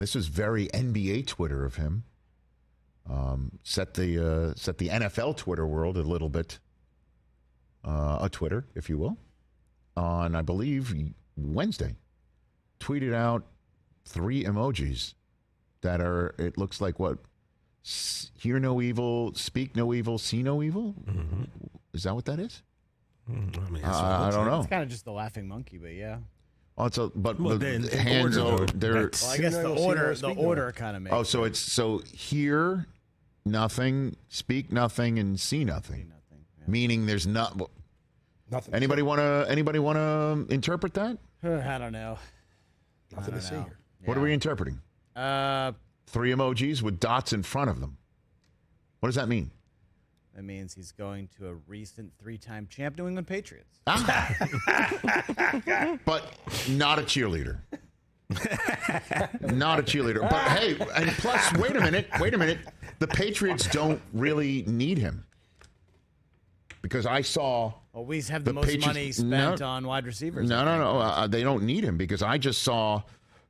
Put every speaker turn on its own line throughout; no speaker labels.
This was very NBA Twitter of him. Set the NFL Twitter world a little bit a Twitter, if you will, on, I believe, Wednesday. Tweeted out 3 emojis that are, it looks like what? Hear no evil, speak no evil, see no evil? Mm-hmm. Is that what that is? I don't know.
It's kind of just the laughing monkey, but yeah.
Also, but the hands are there.
Well, I guess the order kind of makes.
Oh, so it's hear nothing, speak nothing, and see nothing. Yeah. Meaning there's nothing. Anybody want to interpret that?
I don't know.
Nothing to see here.
What are we interpreting? 3 emojis with dots in front of them. What does that mean?
That means he's going to a recent 3-time champ New England Patriots.
But not a cheerleader. Not a cheerleader. But hey, and plus, wait a minute. The Patriots don't really need him. Because I saw...
Well, we have the most money spent on wide receivers.
No. They don't need him because I just saw...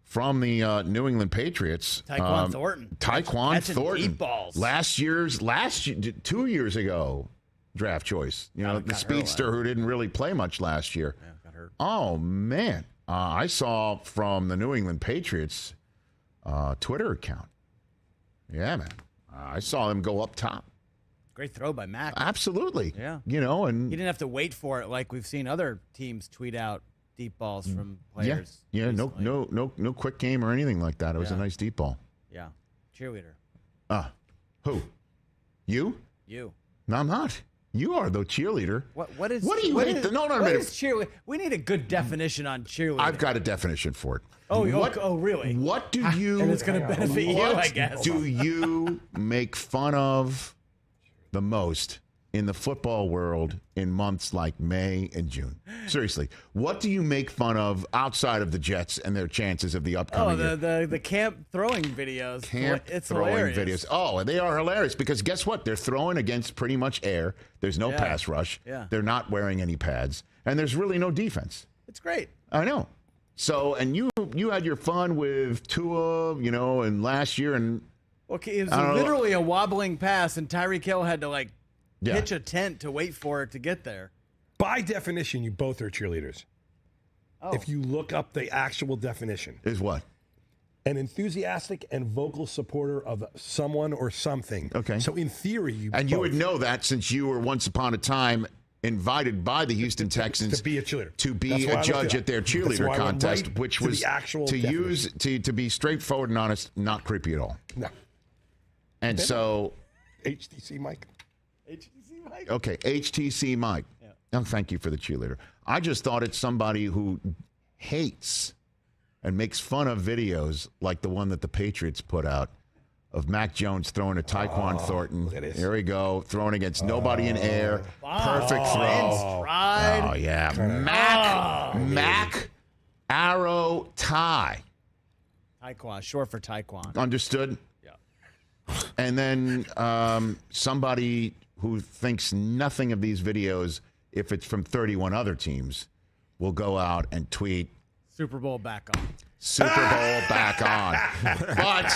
From the New England Patriots,
Tyquan Thornton.
Thornton.
Deep balls.
2 years ago, draft choice. The speedster who didn't really play much last year.
Yeah, got hurt.
Oh, man. I saw from the New England Patriots Twitter account. Yeah, man. I saw him go up top.
Great throw by Mack.
Absolutely.
Yeah.
And
he didn't have to wait for it like we've seen other teams tweet out deep balls from players.
Yeah, no quick game or anything like that. It was a nice deep ball.
Yeah. Cheerleader.
Who? You?
You.
No, I'm not. You are the cheerleader.
What do you
hate? No,
what is cheerleader? We need a good definition on cheerleader.
I've got a definition for it.
Oh, really?
What do you...
And it's going to benefit you, I guess.
What do you make fun of the most in the football world in months like May and June? Seriously, what do you make fun of outside of the Jets and their chances of the upcoming year?
The camp throwing videos. It's
throwing
hilarious.
videos. Oh, they are hilarious because guess what? They're throwing against pretty much air. There's no pass rush.
Yeah.
They're not wearing any pads. And there's really no defense.
It's great.
I know. So, and you had your fun with Tua, and last year. And
okay, it was literally a wobbling pass, and Tyreek Hill had to, pitch a tent to wait for it to get there.
By definition, you both are cheerleaders.
Oh.
If you look up the actual definition.
Is what?
An enthusiastic and vocal supporter of someone or something.
Okay.
So in theory, you
would know that since you were once upon a time invited by the Houston Texans
to be a cheerleader,
to be a judge at their cheerleader contest, which was
the actual
to be straightforward and honest, not creepy at all.
No.
And so
HTC Mike.
Okay, HTC Mike. Yeah. Oh, thank you for the cheerleader. I just thought it's somebody who hates and makes fun of videos like the one that the Patriots put out of Mac Jones throwing to Tyquan Thornton. There we go, throwing against nobody in air.
Wow.
Perfect throw.
Stride.
Oh, yeah. Mac arrow tie.
Tyquan, short for Tyquan.
Understood? Yeah. And then somebody who thinks nothing of these videos, if it's from 31 other teams, will go out and tweet
Super Bowl back on.
Super Bowl back on. But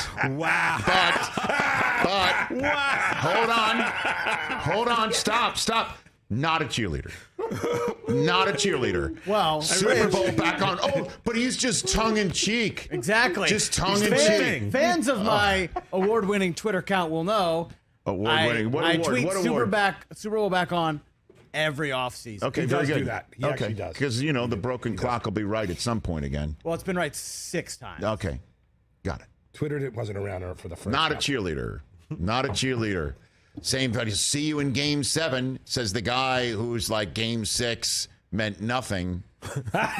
hold on, stop. Not a cheerleader. Not a cheerleader.
Well,
Super Bowl back on. Oh, but he's just tongue in cheek.
Exactly.
Just tongue in cheek.
Fans of my award-winning Twitter account will know.
Award-winning. What award?
I tweet
what
Super
award?
Super Bowl back on every offseason.
Okay,
he
very
does
good.
do that. He actually does.
Because, the broken clock will be right at some point again.
Well, it's been right 6 times.
Okay, got it.
Twitter wasn't around for the first
Not a
time.
cheerleader. Not a cheerleader. Same thing. See you in Game 7, says the guy who's like Game 6 meant nothing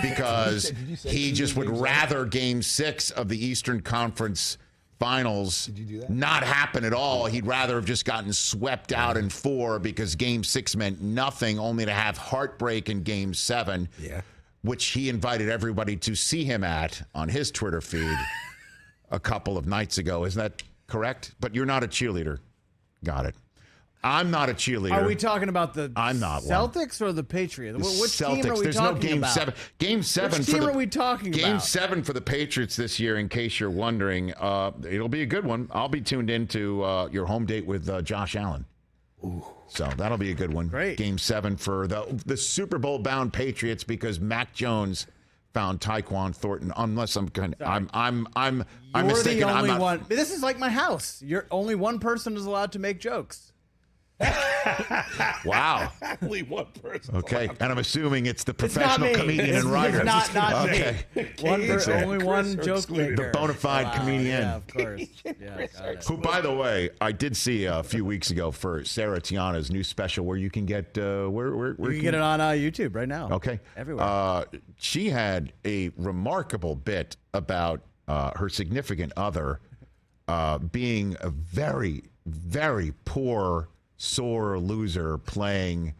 because he just would rather Game 6 of the Eastern Conference Finals not happen at all. He'd rather have just gotten swept out in 4 because Game 6 meant nothing, only to have heartbreak in Game 7, which he invited everybody to see him at on his Twitter feed a couple of nights ago. Isn't that correct? But you're not a cheerleader. Got it. I'm not a cheerleader.
Are we talking about the
I'm not
Celtics or the Patriots? Which
Celtics.
team are we
There's
talking
no game
about?
7. Game 7
Which
for
team
the
are we talking
Game
about?
7 for the Patriots this year, in case you're wondering. It'll be a good one. I'll be tuned into your home date with Josh Allen. Ooh. So that'll be a good one.
Great.
Game 7 for the Super Bowl bound Patriots, because Mac Jones found Tyquan Thornton. Unless I'm mistaken.
You're the only
I'm not,
one. This is like my house. You're only one person is allowed to make jokes.
Wow.
Only one person.
Okay, and I'm assuming it's the professional
It's not me.
comedian and writer.
It's not
okay.
me. Only one joke
excluded.
maker.
The bona fide comedian.
Yeah, of course. Yeah, got it.
Who, by the way, I did see a few weeks ago for Sarah Tiana's new special, where you can get where
You can get it on YouTube right now.
Okay,
Everywhere.
She had a remarkable bit about her significant other being a very, very poor, sore loser playing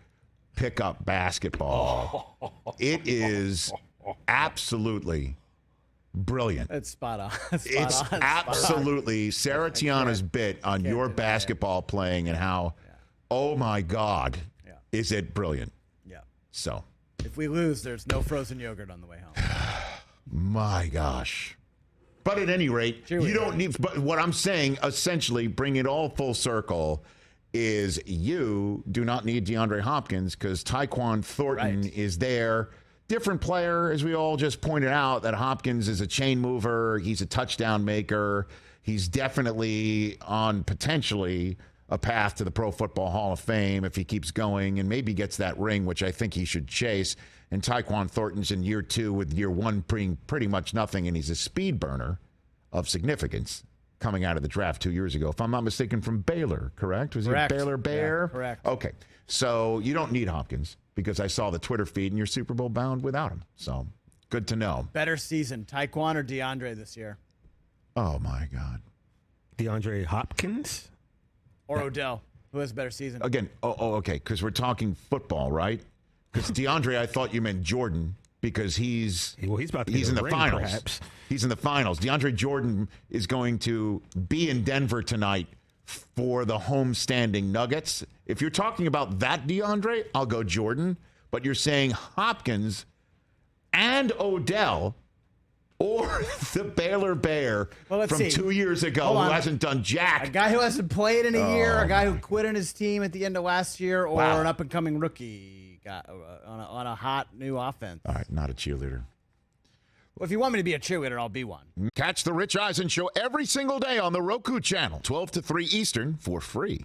pickup basketball. It is absolutely brilliant.
It's spot on.
It's absolutely Sarah Tiana's bit on your basketball playing and how, oh my God, is it brilliant.
Yeah.
So.
If we lose, there's no frozen yogurt on the way home.
My gosh. But at any rate, you don't need, but what I'm saying, essentially, bring it all full circle, is you do not need DeAndre Hopkins, because Tyquan Thornton is there. Different player, as we all just pointed out, that Hopkins is a chain mover. He's a touchdown maker. He's definitely on potentially a path to the Pro Football Hall of Fame if he keeps going and maybe gets that ring, which I think he should chase. And Tyquan Thornton's in year 2 with year 1 bringing pretty much nothing, and he's a speed burner of significance coming out of the draft 2 years ago. If I'm not mistaken, from Baylor, correct? Was
Correct.
he a Baylor Bear?
Yeah, correct.
Okay. So you don't need Hopkins, because I saw the Twitter feed and you're Super Bowl bound without him. So good to know.
Better season, Tyquan or DeAndre this year?
Oh, my God.
DeAndre Hopkins?
Or Odell? Who has a better season?
Again, okay, because we're talking football, right? Because DeAndre, I thought you meant Jordan, because he's
about to get
he's
a
in the
ring,
finals.
perhaps.
He's in the finals. DeAndre Jordan is going to be in Denver tonight for the home-standing Nuggets. If you're talking about that DeAndre, I'll go Jordan. But you're saying Hopkins and Odell, or the Baylor Bear from 2 years ago who hasn't done jack.
A guy who hasn't played in a year, a guy who quit on his team at the end of last year, or an up-and-coming rookie on a hot new offense.
All right, not a cheerleader.
Well, if you want me to be a cheerleader, I'll be one.
Catch the Rich Eisen Show every single day on the Roku channel, 12 to 3 Eastern, for free.